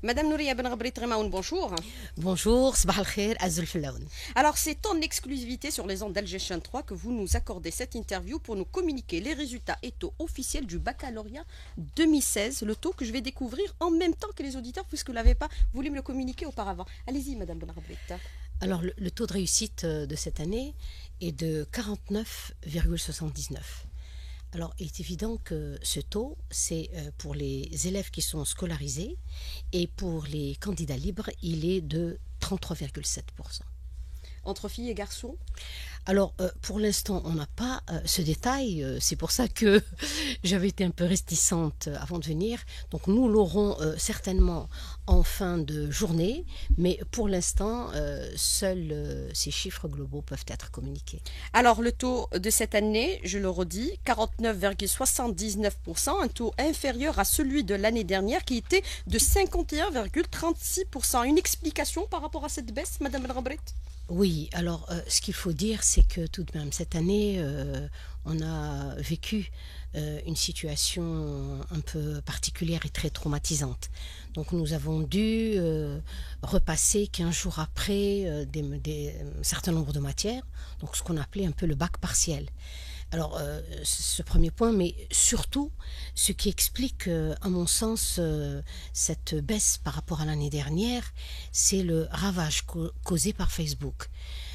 Madame Nouria Ben Rabrit Remaoun, bonjour. Bonjour, صباح الخير, Azul Filaoun. Alors, c'est en exclusivité sur les ondes d'Alger 3 que vous nous accordez cette interview pour nous communiquer les résultats et taux officiels du baccalauréat 2016, le taux que je vais découvrir en même temps que les auditeurs, puisque vous ne l'avez pas voulu me le communiquer auparavant. Allez-y, Madame Ben Rabrit. Alors, le taux de réussite de cette année est de 49,79. Alors, il est évident que ce taux, c'est pour les élèves qui sont scolarisés et pour les candidats libres, il est de 33,7%. Entre filles et garçons? Alors, pour l'instant, on n'a pas ce détail. C'est pour ça que j'avais été un peu réticente avant de venir. Donc, nous l'aurons certainement en fin de journée. Mais pour l'instant, seuls ces chiffres globaux peuvent être communiqués. Alors, le taux de cette année, je le redis, 49,79%, un taux inférieur à celui de l'année dernière qui était de 51,36%. Une explication par rapport à cette baisse, Madame Ben Rabrit? Oui, alors ce qu'il faut dire, c'est que tout de même, cette année, on a vécu une situation un peu particulière et très traumatisante. Donc nous avons dû repasser 15 jours après un certain nombre de matières, donc ce qu'on appelait un peu le bac partiel. Alors, ce premier point, mais surtout, ce qui explique, à mon sens, cette baisse par rapport à l'année dernière, c'est le ravage causé par Facebook.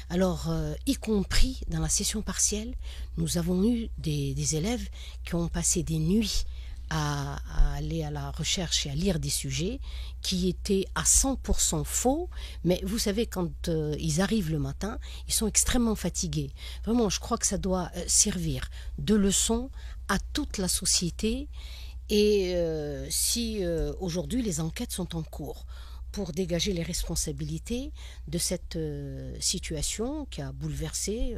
Alors, y compris dans la session partielle, nous avons eu des élèves qui ont passé des nuits à aller à la recherche et à lire des sujets qui étaient à 100% faux, mais vous savez, quand ils arrivent le matin, ils sont extrêmement fatigués. Vraiment, je crois que ça doit servir de leçon à toute la société. Et si aujourd'hui les enquêtes sont en cours pour dégager les responsabilités de cette situation qui a bouleversé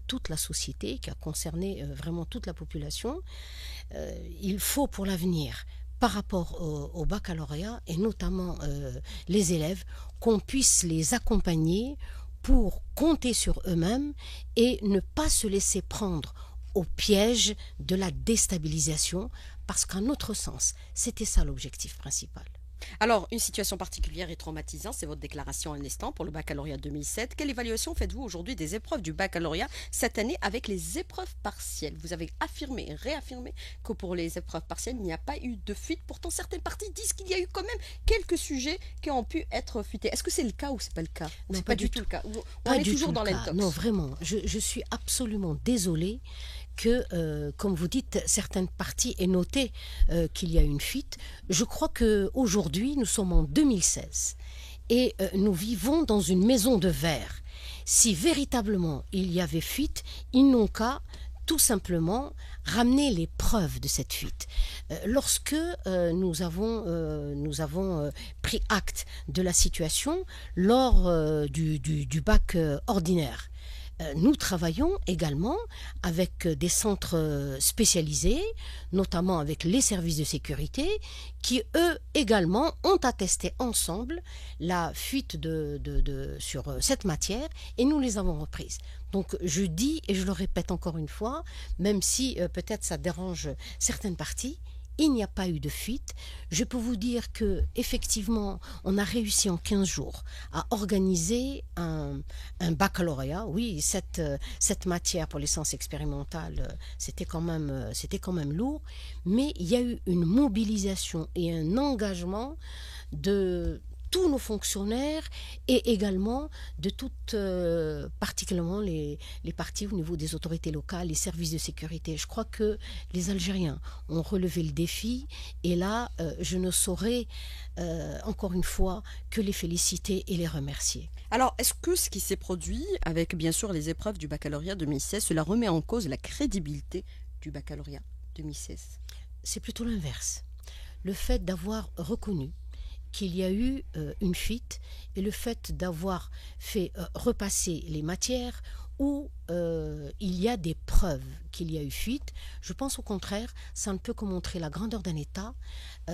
toute la société, qui a concerné vraiment toute la population, il faut pour l'avenir, par rapport au baccalauréat et notamment les élèves, qu'on puisse les accompagner pour compter sur eux-mêmes et ne pas se laisser prendre au piège de la déstabilisation, parce qu'en notre sens, c'était ça l'objectif principal. Alors, une situation particulière et traumatisante, c'est votre déclaration à l'instant pour le baccalauréat 2007. Quelle évaluation faites-vous aujourd'hui des épreuves du baccalauréat cette année avec les épreuves partielles? Vous avez affirmé et réaffirmé que pour les épreuves partielles, il n'y a pas eu de fuite. Pourtant, certaines parties disent qu'il y a eu quand même quelques sujets qui ont pu être fuités. Est-ce que c'est le cas ou c'est pas le cas? Non, C'est pas du tout le cas. On Pas est du toujours tout dans le cas. l'intox. Non, vraiment, je suis absolument désolée que, comme vous dites, certaines parties aient noté qu'il y a une fuite. Je crois qu'aujourd'hui, nous sommes en 2016 et nous vivons dans une maison de verre. Si véritablement il y avait fuite, ils n'ont qu'à tout simplement ramener les preuves de cette fuite. Lorsque nous avons pris acte de la situation lors du bac ordinaire, nous travaillons également avec des centres spécialisés, notamment avec les services de sécurité, qui eux également ont attesté ensemble la fuite sur cette matière et nous les avons reprises. Donc je dis et je le répète encore une fois, même si peut-être ça dérange certaines parties, il n'y a pas eu de fuite. Je peux vous dire que effectivement, on a réussi en 15 jours à organiser un baccalauréat. Oui, cette matière pour les sciences expérimentales, c'était quand même lourd, mais il y a eu une mobilisation et un engagement de tous nos fonctionnaires et également de toutes, particulièrement les parties au niveau des autorités locales, les services de sécurité. Je crois que les Algériens ont relevé le défi et là, je ne saurais, encore une fois, que les féliciter et les remercier. Alors, est-ce que ce qui s'est produit avec, bien sûr, les épreuves du baccalauréat 2016, cela remet en cause la crédibilité du baccalauréat 2016? C'est plutôt l'inverse. Le fait d'avoir reconnu qu'il y a eu une fuite et le fait d'avoir fait repasser les matières où il y a des preuves qu'il y a eu fuite, je pense au contraire, ça ne peut que montrer la grandeur d'un État,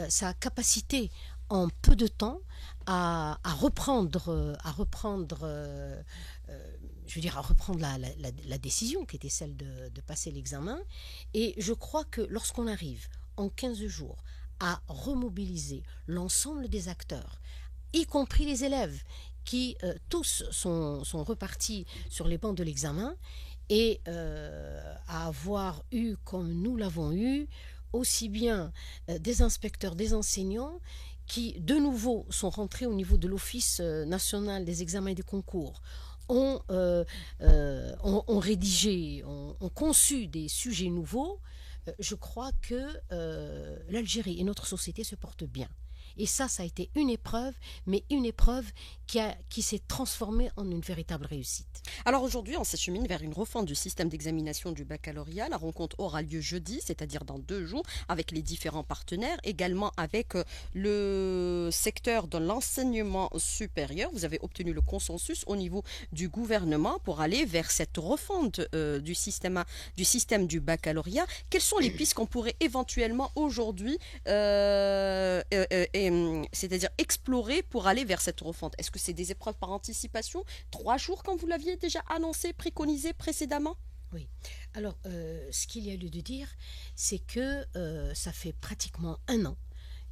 sa capacité en peu de temps à reprendre la décision qui était celle de passer l'examen. Et je crois que lorsqu'on arrive en 15 jours à remobiliser l'ensemble des acteurs, y compris les élèves, qui tous sont repartis sur les bancs de l'examen, et à avoir eu, comme nous l'avons eu, aussi bien des inspecteurs, des enseignants, qui de nouveau sont rentrés au niveau de l'Office national des examens et des concours, ont rédigé, ont conçu des sujets nouveaux. Je crois que l'Algérie et notre société se portent bien. Et ça a été une épreuve, mais une épreuve qui s'est transformée en une véritable réussite. Alors aujourd'hui, on s'achemine vers une refonte du système d'examination du baccalauréat. La rencontre aura lieu jeudi, c'est-à-dire dans 2 jours, avec les différents partenaires, également avec le secteur de l'enseignement supérieur. Vous avez obtenu le consensus au niveau du gouvernement pour aller vers cette refonte du système du baccalauréat. Quelles sont les pistes qu'on pourrait éventuellement aujourd'hui c'est-à-dire explorer pour aller vers cette refonte? Est-ce que c'est des épreuves par anticipation, 3 jours comme vous l'aviez déjà annoncé, préconisé précédemment? Oui. Alors, ce qu'il y a lieu de dire, c'est que ça fait pratiquement 1 an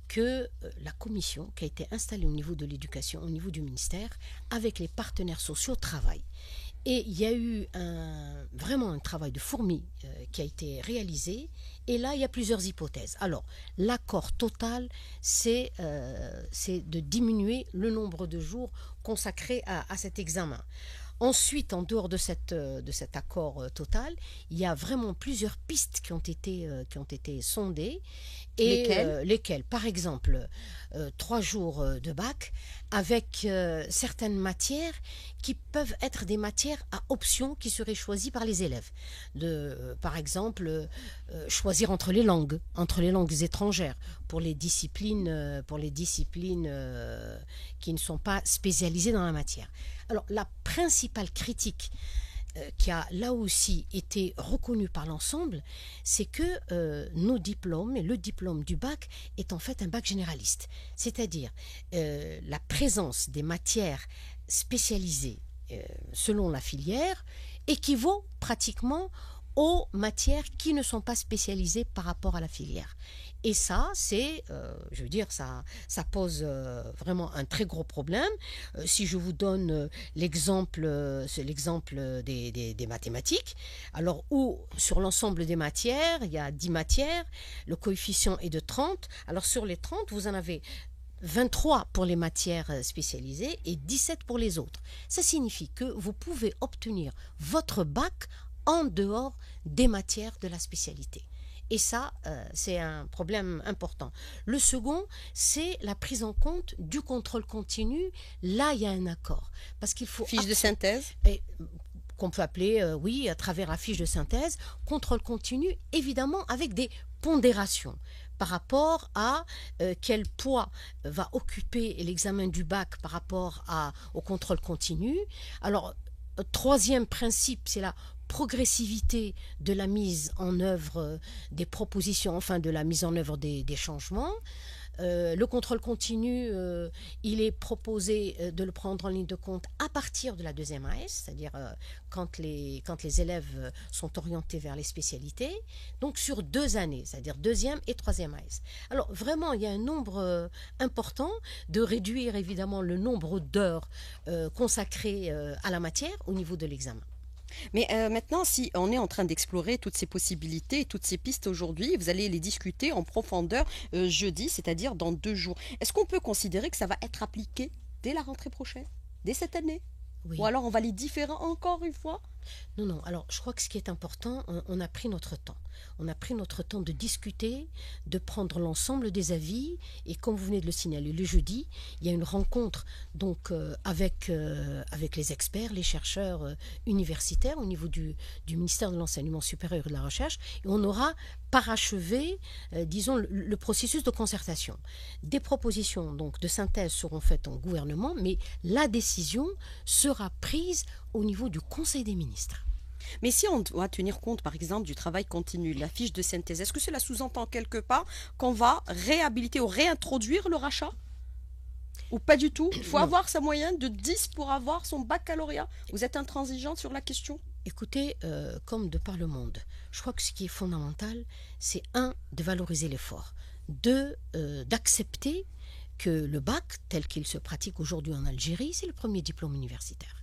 que la commission qui a été installée au niveau de l'éducation, au niveau du ministère, avec les partenaires sociaux, travaille. Et il y a eu vraiment un travail de fourmi qui a été réalisé. Et là, il y a plusieurs hypothèses. Alors, l'accord total, c'est de diminuer le nombre de jours consacrés à cet examen. Ensuite, en dehors de cet accord total, il y a vraiment plusieurs pistes qui ont été sondées. Et lesquelles? Par exemple, 3 jours de bac avec certaines matières qui peuvent être des matières à option qui seraient choisies par les élèves. Par exemple, choisir entre les langues étrangères pour les disciplines qui ne sont pas spécialisées dans la matière. Alors, la principale critique qui a là aussi été reconnue par l'ensemble, c'est que nos diplômes, et le diplôme du bac, est en fait un bac généraliste. C'est-à-dire la présence des matières spécialisées selon la filière équivaut pratiquement aux matières qui ne sont pas spécialisées par rapport à la filière. Et ça, je veux dire, ça pose vraiment un très gros problème. Si je vous donne l'exemple des mathématiques, alors où sur l'ensemble des matières, il y a 10 matières, le coefficient est de 30. Alors sur les 30, vous en avez 23 pour les matières spécialisées et 17 pour les autres. Ça signifie que vous pouvez obtenir votre bac en dehors des matières de la spécialité. Et ça, c'est un problème important. Le second, c'est la prise en compte du contrôle continu. Là, il y a un accord. Parce qu'il faut... Fiche de synthèse qu'on peut appeler, oui, à travers la fiche de synthèse, contrôle continu, évidemment avec des pondérations par rapport à quel poids va occuper l'examen du bac par rapport au contrôle continu. Alors, troisième principe, c'est la progressivité de la mise en œuvre des propositions, enfin de la mise en œuvre des changements. Le contrôle continu, il est proposé de le prendre en ligne de compte à partir de la 2e AS, c'est-à-dire quand les élèves sont orientés vers les spécialités, donc sur 2 années, c'est-à-dire 2e et 3e AS. Alors vraiment, il y a un nombre important de réduire évidemment le nombre d'heures consacrées à la matière au niveau de l'examen. Mais maintenant, si on est en train d'explorer toutes ces possibilités, toutes ces pistes aujourd'hui, vous allez les discuter en profondeur jeudi, c'est-à-dire dans 2 jours. Est-ce qu'on peut considérer que ça va être appliqué dès la rentrée prochaine, dès cette année? Oui. Ou alors on va les différer encore une fois? Non. Alors, je crois que ce qui est important, on a pris notre temps. On a pris notre temps de discuter, de prendre l'ensemble des avis. Et comme vous venez de le signaler, le jeudi, il y a une rencontre donc avec les experts, les chercheurs universitaires au niveau du ministère de l'Enseignement supérieur et de la Recherche. Et on aura parachevé, disons, le processus de concertation. Des propositions donc de synthèse seront faites en gouvernement, mais la décision sera prise au niveau du Conseil des ministres. Mais si on doit tenir compte, par exemple, du travail continu, la fiche de synthèse, est-ce que cela sous-entend quelque part qu'on va réhabiliter ou réintroduire le rachat? Ou pas du tout? Il faut avoir sa moyenne de 10 pour avoir son baccalauréat. Vous êtes intransigeante sur la question? Écoutez, comme de par le monde, je crois que ce qui est fondamental, c'est de valoriser l'effort. d'accepter que le bac, tel qu'il se pratique aujourd'hui en Algérie, c'est le premier diplôme universitaire.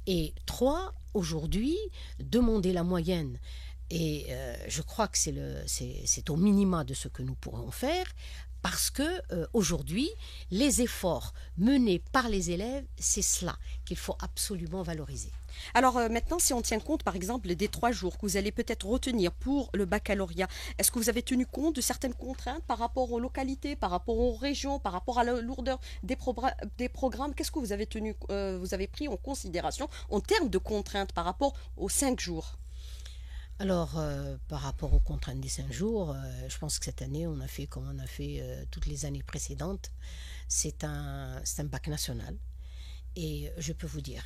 Et 3, aujourd'hui, demander la moyenne, et je crois que c'est au minima de ce que nous pourrons faire, parce que aujourd'hui, les efforts menés par les élèves, c'est cela qu'il faut absolument valoriser. Alors maintenant, si on tient compte par exemple des 3 jours que vous allez peut-être retenir pour le baccalauréat, est-ce que vous avez tenu compte de certaines contraintes par rapport aux localités, par rapport aux régions, par rapport à la lourdeur des programmes? Qu'est-ce que vous avez pris en considération en termes de contraintes par rapport aux 5 jours? Alors, par rapport aux contraintes des 5 jours, je pense que cette année, on a fait comme on a fait toutes les années précédentes. C'est un bac national. Et je peux vous dire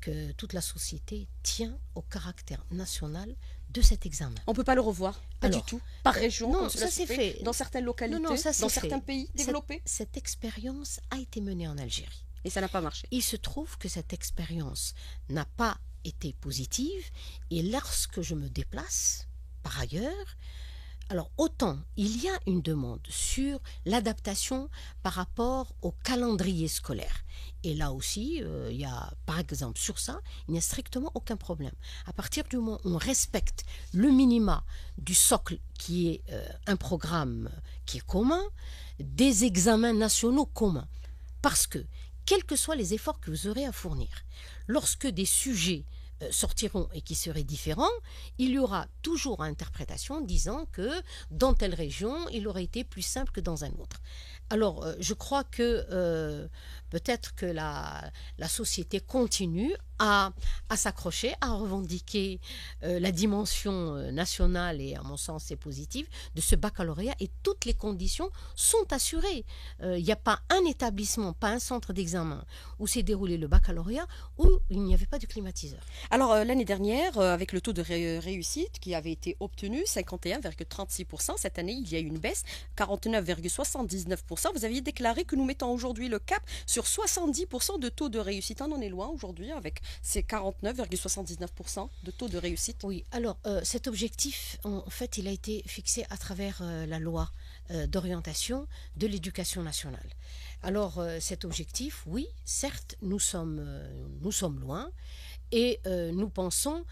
que toute la société tient au caractère national de cet examen. On ne peut pas le revoir, pas Alors, du tout, par région, non, comme ça cela s'est se fait fait. dans certaines localités, Non, ça s'est dans fait. certains pays développés, Cette expérience a été menée en Algérie. et ça n'a pas marché. Il se trouve que cette expérience n'a pas été positive, et lorsque je me déplace, par ailleurs, alors autant il y a une demande sur l'adaptation par rapport au calendrier scolaire. Et là aussi, il y a, par exemple, sur ça, il n'y a strictement aucun problème. À partir du moment où on respecte le minima du socle qui est un programme qui est commun, des examens nationaux communs. Parce que, quels que soient les efforts que vous aurez à fournir, lorsque des sujets sortiront et qui seraient différents, il y aura toujours interprétation disant que dans telle région, il aurait été plus simple que dans un autre. Alors, je crois que peut-être que la société continue à s'accrocher, à revendiquer la dimension nationale, et à mon sens c'est positif, de ce baccalauréat, et toutes les conditions sont assurées. Il n'y a pas un établissement, pas un centre d'examen où s'est déroulé le baccalauréat où il n'y avait pas de climatiseur. Alors l'année dernière, avec le taux de réussite qui avait été obtenu, 51,36%, cette année il y a eu une baisse, 49,79%. Vous aviez déclaré que nous mettons aujourd'hui le cap sur 70% de taux de réussite. On en est loin aujourd'hui avec ces 49,79% de taux de réussite. Oui, alors cet objectif, en fait, il a été fixé à travers la loi d'orientation de l'éducation nationale. Alors cet objectif, oui, certes, nous sommes loin, et nous pensons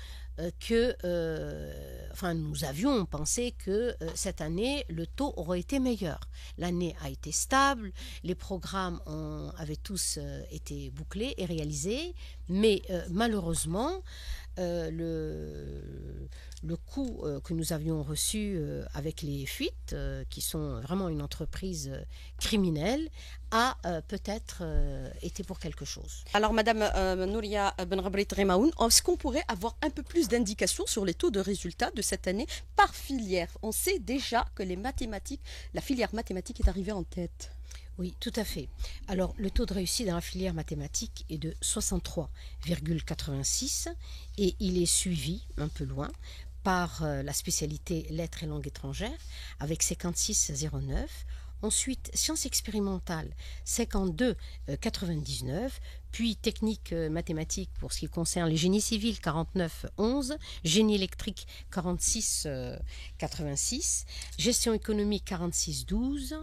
nous avions pensé que cette année, le taux aurait été meilleur. L'année a été stable, les programmes avaient tous été bouclés et réalisés, mais malheureusement, le coût que nous avions reçu avec les fuites, qui sont vraiment une entreprise criminelle, a peut-être été pour quelque chose. Alors, Madame Nouria Benrabrit Remaoun, est-ce qu'on pourrait avoir un peu plus d'indications sur les taux de résultats de cette année par filière? On sait déjà que la filière mathématiques est arrivée en tête. Oui, tout à fait. Alors, le taux de réussite dans la filière mathématique est de 63,86 et il est suivi, un peu loin, par la spécialité lettres et langues étrangères avec 56,09. Ensuite, sciences expérimentales, 52,99. Puis techniques mathématiques pour ce qui concerne les génies civils, 49,11. Génie électrique, 46,86. Gestion économique, 46,12.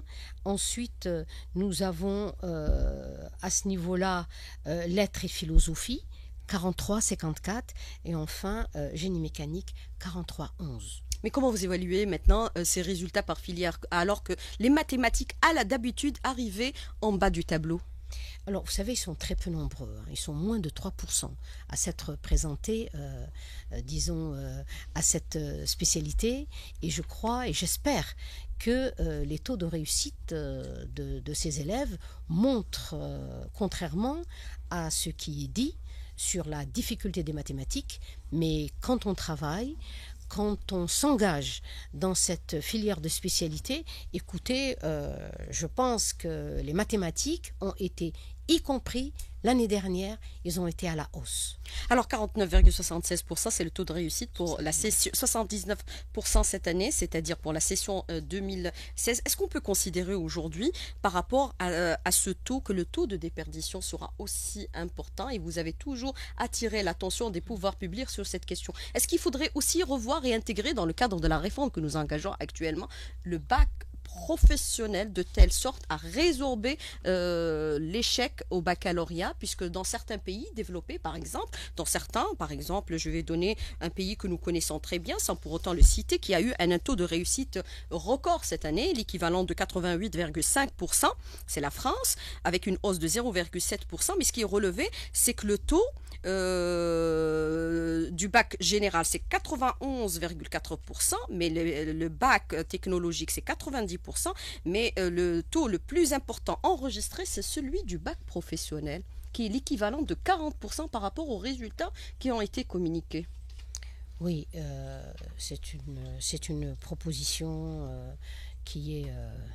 Ensuite, nous avons à ce niveau-là lettres et philosophie, 43,54. Et enfin, génie mécanique, 43,11. Mais comment vous évaluez maintenant ces résultats par filière, alors que les mathématiques, d'habitude, arrivaient en bas du tableau? Alors, vous savez, ils sont très peu nombreux. Ils sont moins de 3% à s'être présentés, à cette spécialité. Et je crois et j'espère que les taux de réussite de ces élèves montrent, contrairement à ce qui est dit sur la difficulté des mathématiques, mais quand on travaille, quand on s'engage dans cette filière de spécialité, écoutez, je pense que les mathématiques ont été, y compris l'année dernière, ils ont été à la hausse. Alors 49,76%, c'est le taux de réussite pour la session, 79% cette année, c'est-à-dire pour la session 2016. Est-ce qu'on peut considérer aujourd'hui, par rapport à ce taux, que le taux de déperdition sera aussi important, et vous avez toujours attiré l'attention des pouvoirs publics sur cette question? Est-ce qu'il faudrait aussi revoir et intégrer dans le cadre de la réforme que nous engageons actuellement le bac professionnel de telle sorte à résorber l'échec au baccalauréat, puisque dans certains pays développés, par exemple, par exemple, je vais donner un pays que nous connaissons très bien, sans pour autant le citer, qui a eu un taux de réussite record cette année, l'équivalent de 88,5%, c'est la France, avec une hausse de 0,7%, mais ce qui est relevé, c'est que le taux du bac général, c'est 91,4%, mais le bac technologique, c'est 90%, mais le taux le plus important enregistré, c'est celui du bac professionnel, qui est l'équivalent de 40% par rapport aux résultats qui ont été communiqués. Oui, c'est une proposition qui est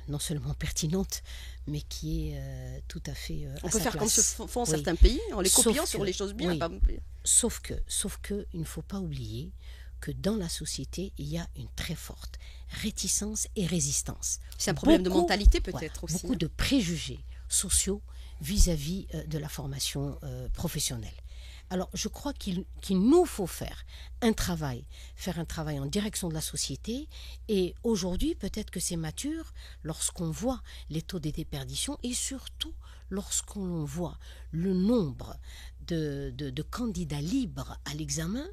non seulement pertinente, mais qui est tout à fait On à peut sa faire place. comme se font Oui. certains pays, en les Sauf copiant que- sur les choses bien. oui. Sauf que, il ne faut pas oublier que dans la société, il y a une très forte réticence et résistance. C'est un problème de mentalité Voilà, peut-être aussi. beaucoup de préjugés sociaux vis-à-vis de la formation professionnelle. Alors, je crois qu'il nous faut faire un travail en direction de la société. Et aujourd'hui, peut-être que c'est mature lorsqu'on voit les taux de déperdition et surtout lorsqu'on voit le nombre de candidats libres à l'examen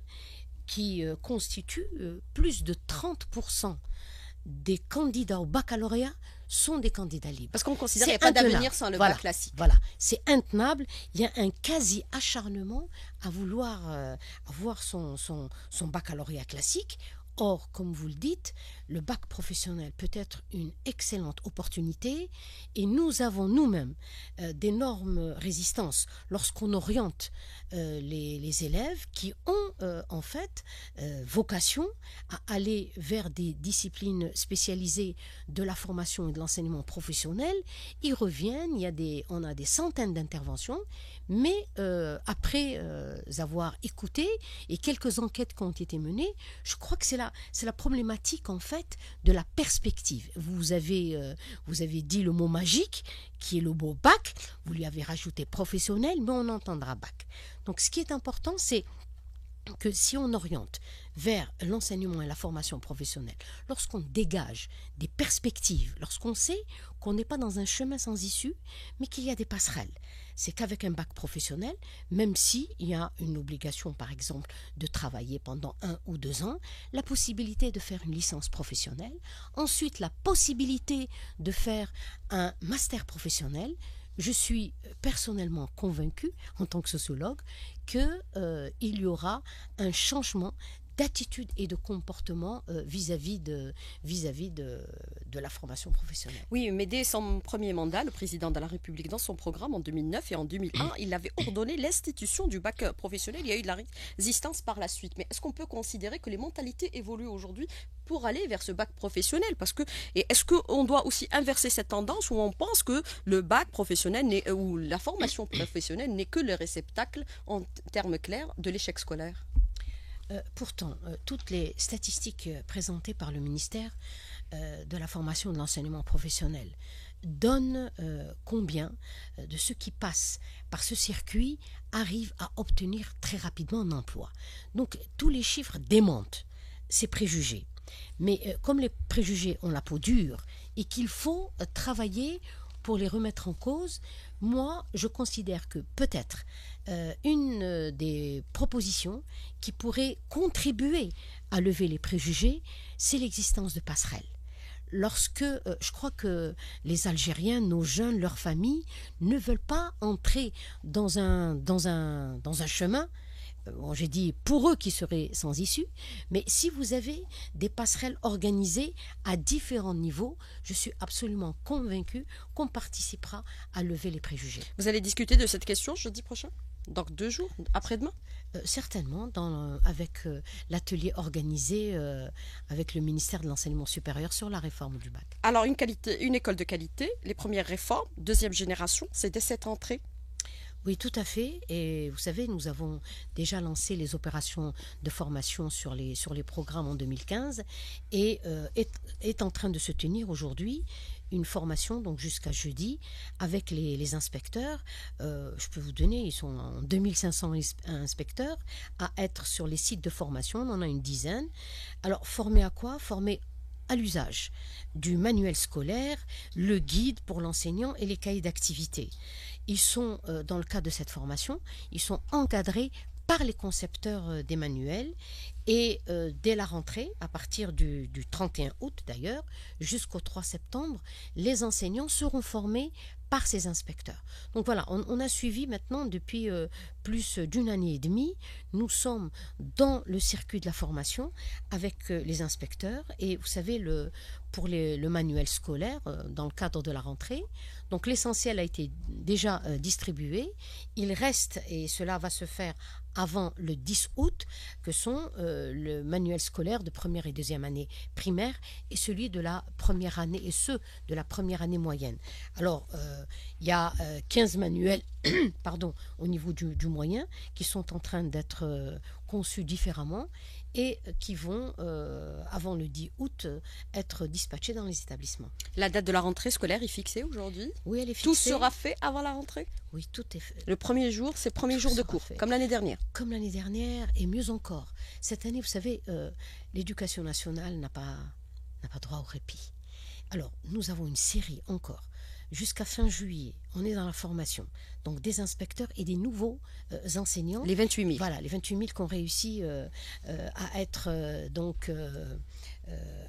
qui constitue plus de 30% des candidats au baccalauréat sont des candidats libres. Parce qu'on considère C'est qu'il n'y a pas intenable. d'avenir sans le Voilà, bac classique. Voilà, c'est intenable. Il y a un quasi-acharnement à vouloir avoir son baccalauréat classique. Or, comme vous le dites, le bac professionnel peut être une excellente opportunité et nous avons nous-mêmes d'énormes résistances lorsqu'on oriente les élèves qui ont en fait vocation à aller vers des disciplines spécialisées de la formation et de l'enseignement professionnel. Ils reviennent, on a des centaines d'interventions, mais après avoir écouté et quelques enquêtes qui ont été menées, je crois que c'est la problématique en fait de la perspective. Vous avez dit le mot magique qui est le mot bac, vous lui avez rajouté professionnel, mais on entendra bac. Donc ce qui est important, c'est que si on oriente vers l'enseignement et la formation professionnelle, lorsqu'on dégage des perspectives, lorsqu'on sait qu'on n'est pas dans un chemin sans issue, mais qu'il y a des passerelles, c'est qu'avec un bac professionnel, même s'il y a une obligation, par exemple, de travailler pendant 1 ou 2 ans, la possibilité de faire une licence professionnelle, ensuite la possibilité de faire un master professionnel. Je suis personnellement convaincue, en tant que sociologue, qu'il y aura un changement d'attitude et de comportement vis-à-vis de la formation professionnelle. Oui, mais dès son premier mandat, le président de la République, dans son programme en 2009 et en 2001, il avait ordonné l'institution du bac professionnel. Il y a eu de la résistance par la suite. Mais est-ce qu'on peut considérer que les mentalités évoluent aujourd'hui pour aller vers ce bac professionnel? Et est-ce qu'on doit aussi inverser cette tendance où on pense que le bac professionnel ou la formation professionnelle n'est que le réceptacle, en termes clairs, de l'échec scolaire? Pourtant, toutes les statistiques présentées par le ministère de la formation et de l'enseignement professionnel donnent combien de ceux qui passent par ce circuit arrivent à obtenir très rapidement un emploi. Donc, tous les chiffres démentent ces préjugés. Mais comme les préjugés ont la peau dure et qu'il faut travailler pour les remettre en cause, moi, je considère que peut-être une des propositions qui pourrait contribuer à lever les préjugés, c'est l'existence de passerelles. Lorsque je crois que les Algériens, nos jeunes, leurs familles, ne veulent pas entrer dans un chemin. Bon, j'ai dit pour eux qui seraient sans issue, mais si vous avez des passerelles organisées à différents niveaux, je suis absolument convaincue qu'on participera à lever les préjugés. Vous allez discuter de cette question jeudi prochain? Dans 2 jours, après-demain? Certainement, avec l'atelier organisé avec le ministère de l'Enseignement supérieur sur la réforme du bac. Alors, une école de qualité, les premières réformes, 2e génération, c'est dès cette entrée? Oui, tout à fait. Et vous savez, nous avons déjà lancé les opérations de formation sur les programmes en 2015 et est en train de se tenir aujourd'hui une formation, donc jusqu'à jeudi, avec les inspecteurs. Je peux vous donner, ils sont en 2500 inspecteurs à être sur les sites de formation. On en a une dizaine. Alors, formés à quoi? Formés à l'usage du manuel scolaire, le guide pour l'enseignant et les cahiers d'activité. Ils sont, dans le cadre de cette formation, ils sont encadrés par les concepteurs des manuels et dès la rentrée, à partir du 31 août d'ailleurs, jusqu'au 3 septembre, les enseignants seront formés par ces inspecteurs. Donc voilà, on a suivi maintenant depuis plus d'une année et demie, nous sommes dans le circuit de la formation avec les inspecteurs et vous savez, pour le manuel scolaire, dans le cadre de la rentrée, donc l'essentiel a été déjà distribué, il reste, et cela va se faire avant le 10 août, que sont le manuel scolaire de première et deuxième année primaire et celui de la première année, et ceux de la première année moyenne. Alors, il y a 15 manuels pardon, au niveau du moyen qui sont en train d'être conçus différemment et qui vont, avant le 10 août, être dispatchés dans les établissements. La date de la rentrée scolaire est fixée aujourd'hui? Oui, elle est fixée. Tout sera fait avant la rentrée? Oui, tout est fait. Le premier jour, c'est le premier jour de cours, comme l'année dernière? Comme l'année dernière, et mieux encore. Cette année, vous savez, l'éducation nationale n'a pas droit au répit. Alors, nous avons une série encore. Jusqu'à fin juillet, on est dans la formation. Donc des inspecteurs et des nouveaux enseignants. Les 28 000. Voilà, les 28 000 qui ont réussi à être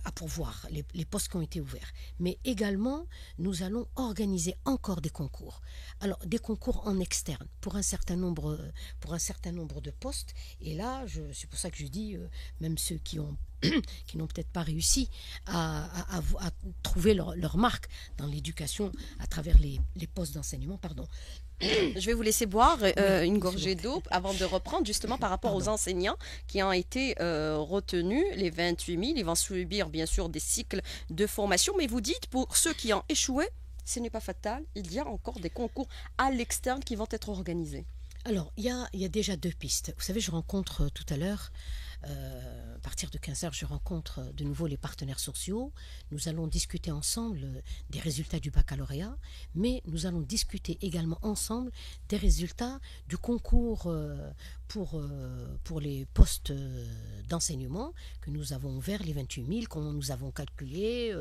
à pourvoir, les postes qui ont été ouverts. Mais également, nous allons organiser encore des concours. Alors, des concours en externe pour un certain nombre de postes. Et là, c'est pour ça que je dis, même ceux qui n'ont peut-être pas réussi à trouver leur marque dans l'éducation à travers les postes d'enseignement, pardon. Je vais vous laisser boire une gorgée d'eau avant de reprendre justement par rapport aux enseignants qui ont été retenus, les 28 000. Ils vont subir bien sûr des cycles de formation, mais vous dites pour ceux qui ont échoué, ce n'est pas fatal, il y a encore des concours à l'externe qui vont être organisés. Alors, il y a déjà deux pistes. Vous savez, je rencontre tout à l'heure, à partir de 15h, je rencontre de nouveau les partenaires sociaux. Nous allons discuter ensemble des résultats du baccalauréat, mais nous allons discuter également ensemble des résultats du concours pour les postes d'enseignement que nous avons ouverts, les 28 000, comment nous avons calculé,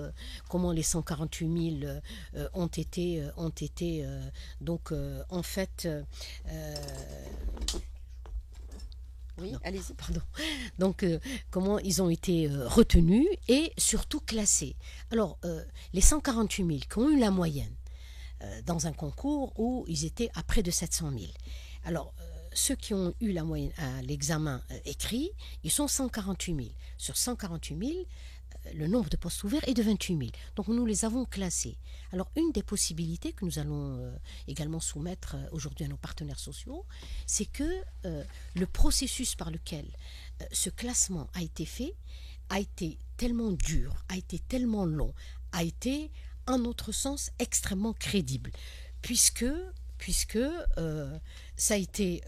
comment les 148 000 ont été donc en fait... Oui, allez-y. Pardon. Donc, comment ils ont été retenus et surtout classés. Alors, les 148 000 qui ont eu la moyenne dans un concours où ils étaient à près de 700 000. Alors, ceux qui ont eu la moyenne à l'examen écrit, ils sont 148 000. Sur 148 000, le nombre de postes ouverts est de 28 000. Donc nous les avons classés. Alors une des possibilités que nous allons également soumettre aujourd'hui à nos partenaires sociaux, c'est que le processus par lequel ce classement a été fait a été tellement dur, a été tellement long, a été, en notre sens, extrêmement crédible, puisque ça a été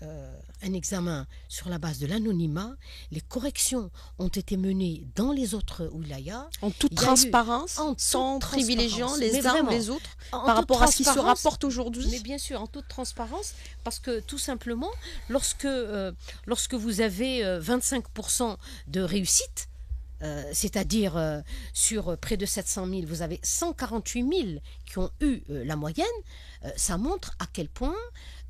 un examen sur la base de l'anonymat. Les corrections ont été menées dans les autres wilayas. En toute transparence, sans privilégiant les uns ou les autres, par rapport à ce qui se rapporte aujourd'hui. Mais bien sûr, en toute transparence, parce que tout simplement, lorsque vous avez 25% de réussite, c'est-à-dire sur près de 700 000, vous avez 148 000 qui ont eu la moyenne, ça montre à quel point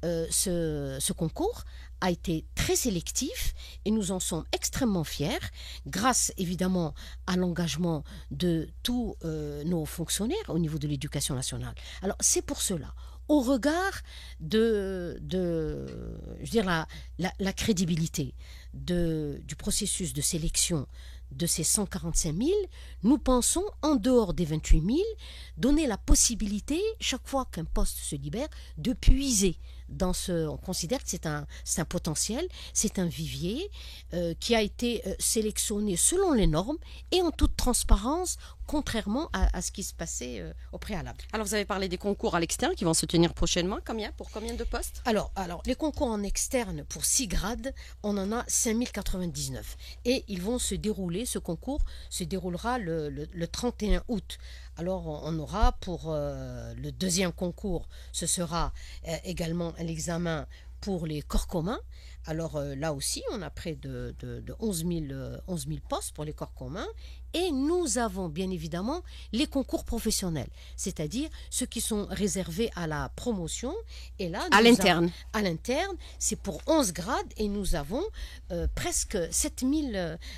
ce concours a été très sélectif et nous en sommes extrêmement fiers, grâce évidemment à l'engagement de tous nos fonctionnaires au niveau de l'éducation nationale. Alors c'est pour cela, au regard de je veux dire, la crédibilité du processus de sélection de ces 145 000, nous pensons, en dehors des 28 000, donner la possibilité, chaque fois qu'un poste se libère, de puiser dans on considère que c'est un potentiel, c'est un vivier qui a été sélectionné selon les normes et en toute transparence, contrairement à ce qui se passait au préalable. Alors vous avez parlé des concours à l'externe qui vont se tenir prochainement. Pour combien de postes? Alors, les concours en externe pour 6 grades, on en a 5099 et ils vont se dérouler, ce concours se déroulera le 31 août. Alors on aura pour le deuxième concours, ce sera également un examen pour les corps communs. Alors là aussi, on a près de 11 000 postes pour les corps communs. Et nous avons bien évidemment les concours professionnels, c'est-à-dire ceux qui sont réservés à la promotion. Et là, À l'interne. À l'interne, c'est pour 11 grades et nous avons presque 7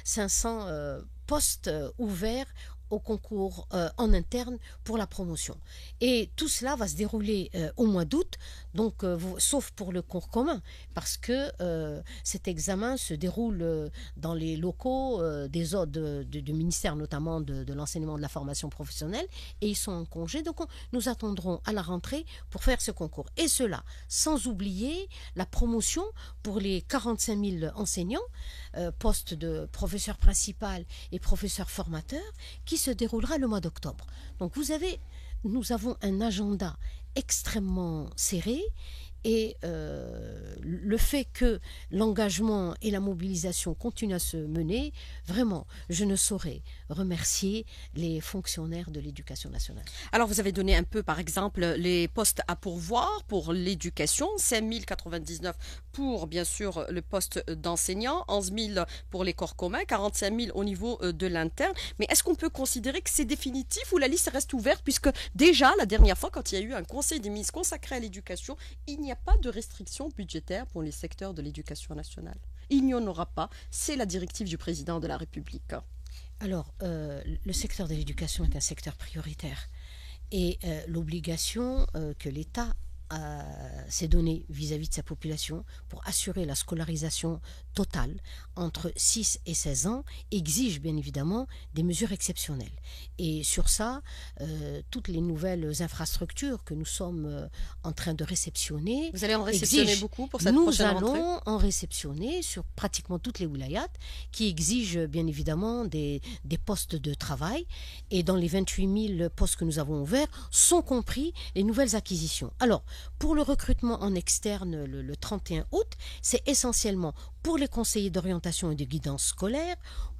500 postes ouverts au concours en interne pour la promotion. Et tout cela va se dérouler au mois d'août, donc sauf pour le cours commun, parce que cet examen se déroule dans les locaux du ministère, notamment de l'enseignement de la formation professionnelle, et ils sont en congé, donc nous attendrons à la rentrée pour faire ce concours. Et cela, sans oublier la promotion pour les 45 000 enseignants, postes de professeur principal et professeur formateur, qui se déroulera le mois d'octobre. Donc nous avons un agenda extrêmement serré et le fait que l'engagement et la mobilisation continuent à se mener, vraiment, je ne saurais remercier les fonctionnaires de l'éducation nationale. Alors, vous avez donné un peu, par exemple, les postes à pourvoir pour l'éducation, 5 099 pour, bien sûr, le poste d'enseignant, 11 000 pour les corps communs, 45 000 au niveau de l'interne. Mais est-ce qu'on peut considérer que c'est définitif ou la liste reste ouverte, puisque déjà, la dernière fois, quand il y a eu un conseil des ministres consacré à l'éducation, il n'y a pas de restrictions budgétaires pour les secteurs de l'éducation nationale. Il n'y en aura pas. C'est la directive du président de la République. Alors, le secteur de l'éducation est un secteur prioritaire. Et l'obligation que l'État s'est donnée vis-à-vis de sa population pour assurer la scolarisation totale entre 6 et 16 ans exige bien évidemment des mesures exceptionnelles. Et sur ça, toutes les nouvelles infrastructures que nous sommes en train de réceptionner... Vous allez en réceptionner beaucoup pour cette prochaine rentrée? Nous allons en réceptionner sur pratiquement toutes les wilayats qui exigent bien évidemment des postes de travail. Et dans les 28 000 postes que nous avons ouverts sont compris les nouvelles acquisitions. Alors, pour le recrutement en externe le 31 août, c'est essentiellement pour les conseillers d'orientation et de guidance scolaire,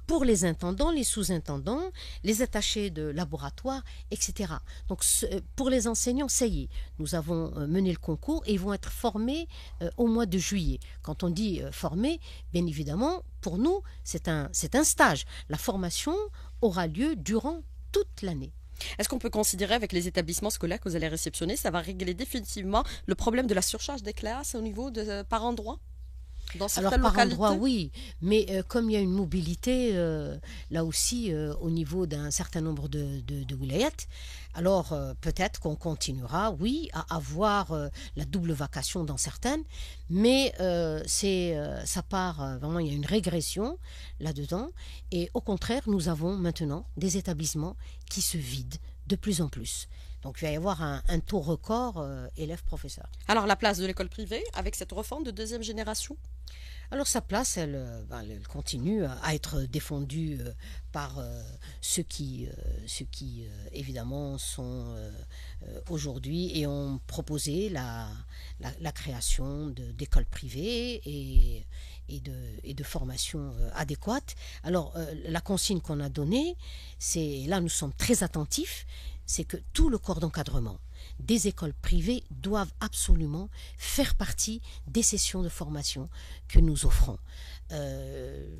pour les intendants, les sous-intendants, les attachés de laboratoire, etc. Donc pour les enseignants, ça y est, nous avons mené le concours et ils vont être formés au mois de juillet. Quand on dit formés, bien évidemment, pour nous, c'est un stage. La formation aura lieu durant toute l'année. Est-ce qu'on peut considérer avec les établissements scolaires que vous allez réceptionner, ça va régler définitivement le problème de la surcharge des classes au niveau de par endroit? Alors par endroit, oui, mais comme il y a une mobilité, là aussi, au niveau d'un certain nombre de wilayats, alors peut-être qu'on continuera, oui, à avoir la double vacation dans certaines, mais ça part, vraiment, il y a une régression là-dedans, et au contraire, nous avons maintenant des établissements qui se vident de plus en plus. Donc il va y avoir un taux record élèves-professeurs. Alors la place de l'école privée avec cette refonte de deuxième génération? Alors sa place, elle continue à être défendue par ceux qui évidemment sont aujourd'hui et ont proposé la création d'écoles privées et de formations adéquates. Alors la consigne qu'on a donnée, c'est là nous sommes très attentifs, c'est que tout le corps d'encadrement des écoles privées doivent absolument faire partie des sessions de formation que nous offrons.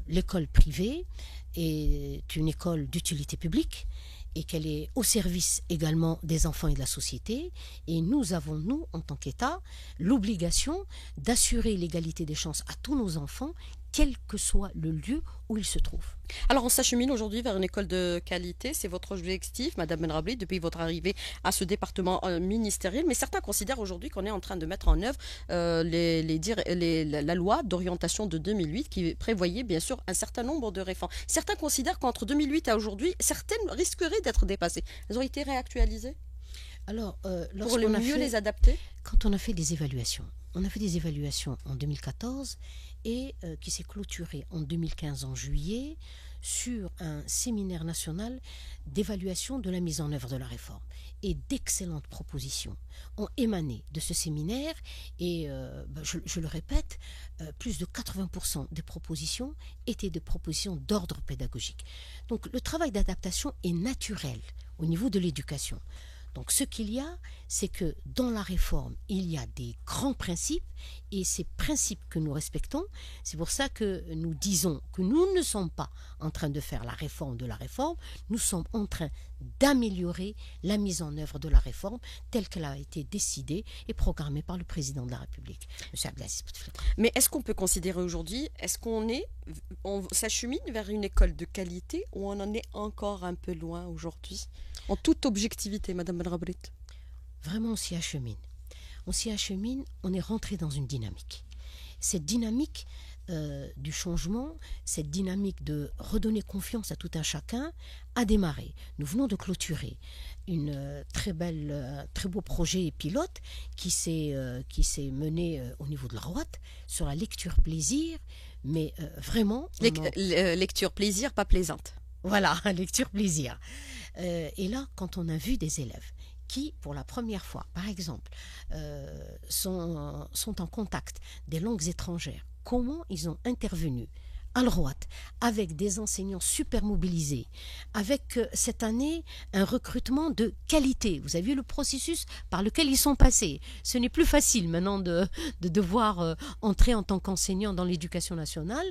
L'école privée est une école d'utilité publique et qu'elle est au service également des enfants et de la société. Et nous avons, nous, en tant qu'État, l'obligation d'assurer l'égalité des chances à tous nos enfants, quel que soit le lieu où ils se trouvent. Alors on s'achemine aujourd'hui vers une école de qualité, c'est votre objectif, Madame Benrabli, depuis votre arrivée à ce département ministériel, mais certains considèrent aujourd'hui qu'on est en train de mettre en œuvre la loi d'orientation de 2008 qui prévoyait bien sûr un certain nombre de réformes. Certains considèrent qu'entre 2008 à aujourd'hui, certaines risqueraient d'être dépassées. Elles ont été réactualisées? Alors, pour le mieux les adapter? Quand on a fait des évaluations, on a fait des évaluations en 2014 et qui s'est clôturée en 2015 en juillet sur un séminaire national d'évaluation de la mise en œuvre de la réforme. Et d'excellentes propositions ont émané de ce séminaire et, je le répète, plus de 80% des propositions étaient des propositions d'ordre pédagogique. Donc le travail d'adaptation est naturel au niveau de l'éducation. Donc ce qu'il y a, c'est que dans la réforme, il y a des grands principes et ces principes que nous respectons, c'est pour ça que nous disons que nous ne sommes pas en train de faire la réforme de la réforme, nous sommes en train d'améliorer la mise en œuvre de la réforme telle qu'elle a été décidée et programmée par le président de la République, M. Abdelaziz Bouteflika. Mais est-ce qu'on peut considérer aujourd'hui, on s'achemine vers une école de qualité ou on en est encore un peu loin aujourd'hui? En toute objectivité, Madame Benrabrit. Vraiment, on s'y achemine. On s'y achemine, on est rentré dans une dynamique. Cette dynamique du changement, cette dynamique de redonner confiance à tout un chacun a démarré. Nous venons de clôturer une très beau projet pilote qui s'est mené au niveau de la Roite sur la lecture plaisir, mais vraiment... Lecture plaisir, pas plaisante. Voilà, lecture plaisir. Et là, quand on a vu des élèves qui, pour la première fois, par exemple, sont en contact des langues étrangères, comment ils ont intervenu à l'Roate, avec des enseignants super mobilisés, avec cette année un recrutement de qualité. Vous avez vu le processus par lequel ils sont passés. Ce n'est plus facile maintenant de devoir entrer en tant qu'enseignant dans l'éducation nationale.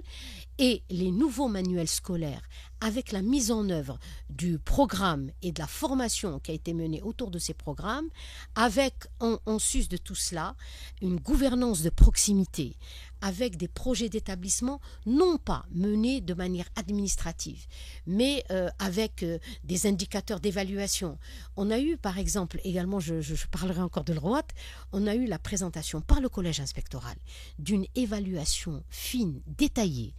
Et les nouveaux manuels scolaires, avec la mise en œuvre du programme et de la formation qui a été menée autour de ces programmes, avec en sus de tout cela, une gouvernance de proximité, avec des projets d'établissement non pas menés de manière administrative, mais avec des indicateurs d'évaluation. On a eu, par exemple, également, je parlerai encore de l'Roate, on a eu la présentation par le collège inspectoral d'une évaluation fine, détaillée,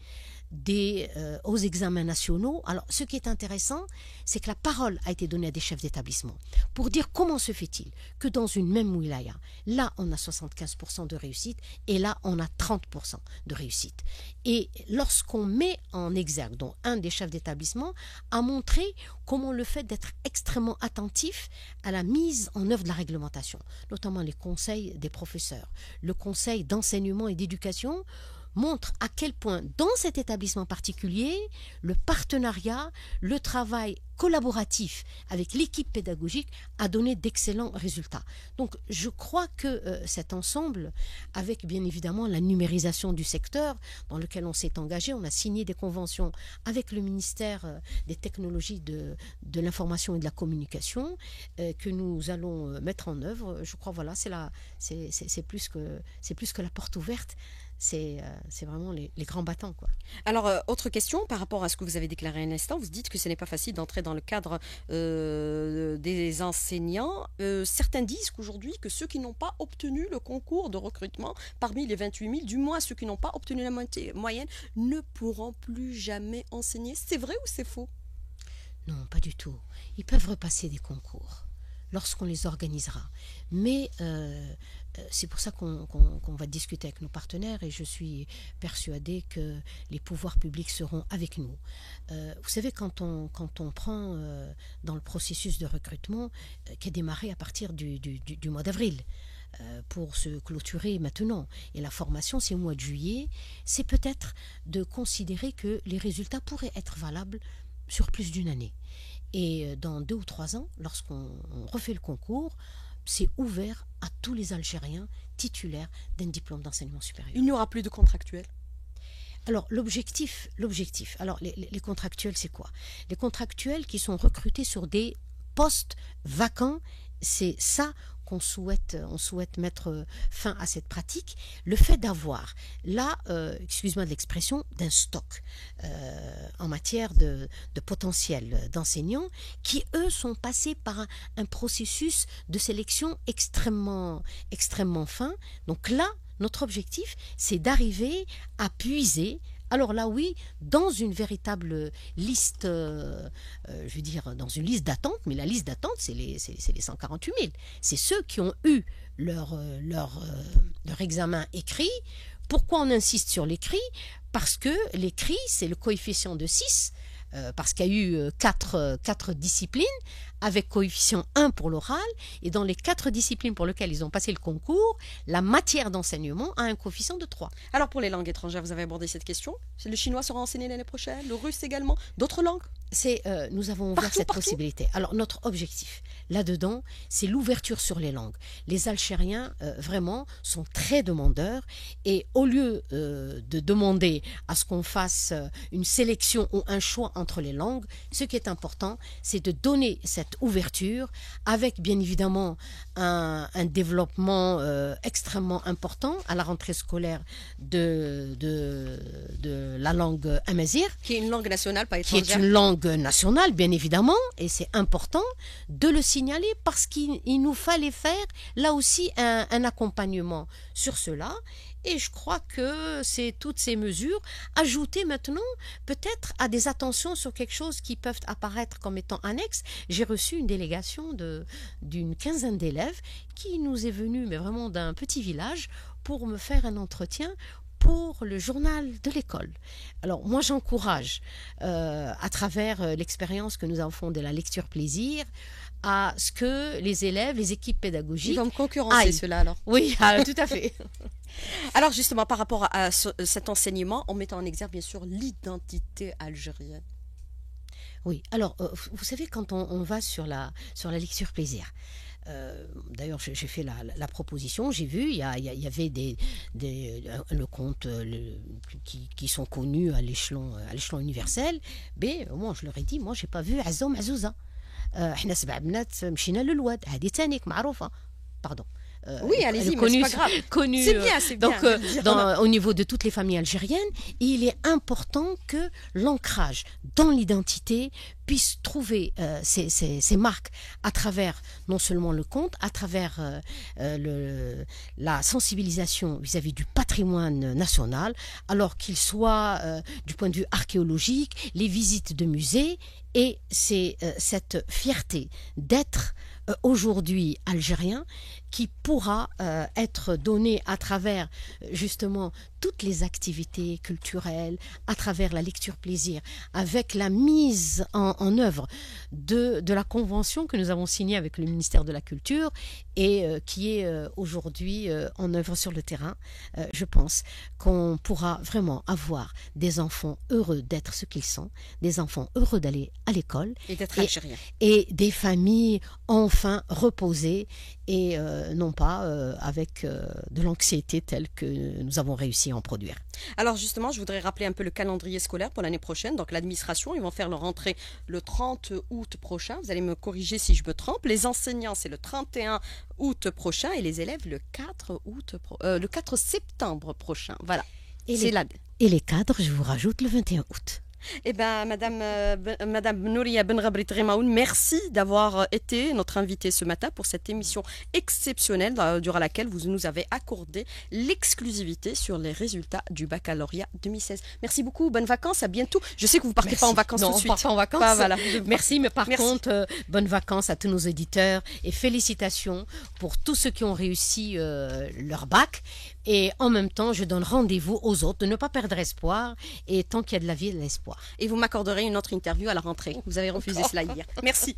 aux examens nationaux. Alors, ce qui est intéressant, c'est que la parole a été donnée à des chefs d'établissement pour dire comment se fait-il que dans une même wilaya, là, on a 75% de réussite et là, on a 30% de réussite. Et lorsqu'on met en exergue, donc un des chefs d'établissement a montré comment le fait d'être extrêmement attentif à la mise en œuvre de la réglementation, notamment les conseils des professeurs, le conseil d'enseignement et d'éducation, montre à quel point, dans cet établissement particulier, le partenariat, le travail collaboratif avec l'équipe pédagogique a donné d'excellents résultats. Donc, je crois que cet ensemble, avec bien évidemment la numérisation du secteur dans lequel on s'est engagé, on a signé des conventions avec le ministère des technologies de l'information et de la communication que nous allons mettre en œuvre. Je crois, voilà, c'est plus que la porte ouverte. C'est vraiment les grands battants, quoi. Alors, autre question par rapport à ce que vous avez déclaré un instant. Vous dites que ce n'est pas facile d'entrer dans le cadre des enseignants. Certains disent qu'aujourd'hui, que ceux qui n'ont pas obtenu le concours de recrutement, parmi les 28 000, du moins ceux qui n'ont pas obtenu la moyenne, ne pourront plus jamais enseigner. C'est vrai ou c'est faux? Non, pas du tout. Ils peuvent repasser des concours lorsqu'on les organisera. Mais c'est pour ça qu'on va discuter avec nos partenaires et je suis persuadée que les pouvoirs publics seront avec nous. Vous savez, quand on prend dans le processus de recrutement qui a démarré à partir du mois d'avril, pour se clôturer maintenant, et la formation c'est au mois de juillet, c'est peut-être de considérer que les résultats pourraient être valables sur plus d'une année. Et dans 2 ou 3 ans, lorsqu'on refait le concours, c'est ouvert à tous les Algériens titulaires d'un diplôme d'enseignement supérieur. Il n'y aura plus de contractuels? Alors, l'objectif, alors les contractuels, c'est quoi? Les contractuels qui sont recrutés sur des postes vacants, c'est ça on souhaite mettre fin à cette pratique. Le fait d'avoir, là, excuse-moi de l'expression, d'un stock en matière de potentiel d'enseignants qui, eux, sont passés par un processus de sélection extrêmement fin. Donc là, notre objectif, c'est d'arriver à puiser. Alors là, oui, dans une véritable liste, je veux dire, dans une liste d'attente, mais la liste d'attente, c'est les 148 000. C'est ceux qui ont eu leur examen écrit. Pourquoi on insiste sur l'écrit? Parce que l'écrit, c'est le coefficient de 6, parce qu'il y a eu 4 disciplines, avec coefficient 1 pour l'oral, et dans les 4 disciplines pour lesquelles ils ont passé le concours, la matière d'enseignement a un coefficient de 3. Alors pour les langues étrangères, vous avez abordé cette question. Le chinois sera enseigné l'année prochaine, le russe également, d'autres langues? Nous avons ouvert cette possibilité. Alors, notre objectif, là-dedans, c'est l'ouverture sur les langues. Les Algériens, vraiment, sont très demandeurs. Et au lieu de demander à ce qu'on fasse une sélection ou un choix entre les langues, ce qui est important, c'est de donner cette ouverture avec, bien évidemment, un développement extrêmement important à la rentrée scolaire de la langue amazigh. Qui est une langue nationale, pas étrangère. Qui est une langue nationale, bien évidemment, et c'est important de le signaler parce qu'il nous fallait faire là aussi un accompagnement sur cela. Et je crois que c'est toutes ces mesures ajoutées maintenant peut-être à des attentions sur quelque chose qui peuvent apparaître comme étant annexes. J'ai reçu une délégation d'une quinzaine d'élèves qui nous est venue, mais vraiment d'un petit village, pour me faire un entretien pour le journal de l'école. Alors moi j'encourage à travers l'expérience que nous avons de la lecture plaisir à ce que les élèves, les équipes pédagogiques... Ils vont me concurrencer cela alors. Oui, tout à fait. Alors justement par rapport à cet enseignement, en mettant en exergue bien sûr l'identité algérienne. Oui, alors vous savez quand on va sur la lecture plaisir, d'ailleurs, j'ai fait la proposition, j'ai vu, il y avait le conte qui sont connus à l'échelon universel, mais moi je leur ai dit, moi j'ai pas vu Azom Azouza. احنا 7 بنات مشينا للواد هذه تانيك معروفة. Pardon. Oui, allez-y, mais c'est pas grave. C'est bien, c'est bien. Donc, au niveau de toutes les familles algériennes, il est important que l'ancrage dans l'identité puisse trouver ses marques à travers non seulement le conte, à travers la sensibilisation vis-à-vis du patrimoine national, alors qu'il soit du point de vue archéologique, les visites de musées, et c'est cette fierté d'être aujourd'hui algérien qui pourra être donné à travers justement toutes les activités culturelles, à travers la lecture plaisir, avec la mise en œuvre de la convention que nous avons signée avec le ministère de la Culture et qui est aujourd'hui en œuvre sur le terrain. Je pense qu'on pourra vraiment avoir des enfants heureux d'être ce qu'ils sont, des enfants heureux d'aller à l'école et d'être algériens, et des familles enfin reposées et non pas avec de l'anxiété telle que nous avons réussi à en produire. Alors justement, je voudrais rappeler un peu le calendrier scolaire pour l'année prochaine. Donc l'administration, ils vont faire leur rentrée le 30 août prochain. Vous allez me corriger si je me trompe. Les enseignants, c'est le 31 août prochain et les élèves le 4 septembre prochain. Voilà. Et les cadres, je vous rajoute le 21 août. Eh bien, Madame Nouria Benrabri Tremaoun, merci d'avoir été notre invitée ce matin pour cette émission exceptionnelle durant laquelle vous nous avez accordé l'exclusivité sur les résultats du baccalauréat 2016. Merci beaucoup, bonnes vacances, à bientôt. Je sais que vous ne partez pas en vacances tout de suite. Non, on ne part pas en vacances. Bah, voilà. Merci, mais par contre, bonnes vacances à tous nos éditeurs et félicitations pour tous ceux qui ont réussi leur bac. Et en même temps, je donne rendez-vous aux autres de ne pas perdre espoir. Et tant qu'il y a de la vie, il y a de l'espoir. Et vous m'accorderez une autre interview à la rentrée. Vous avez refusé cela hier. Merci.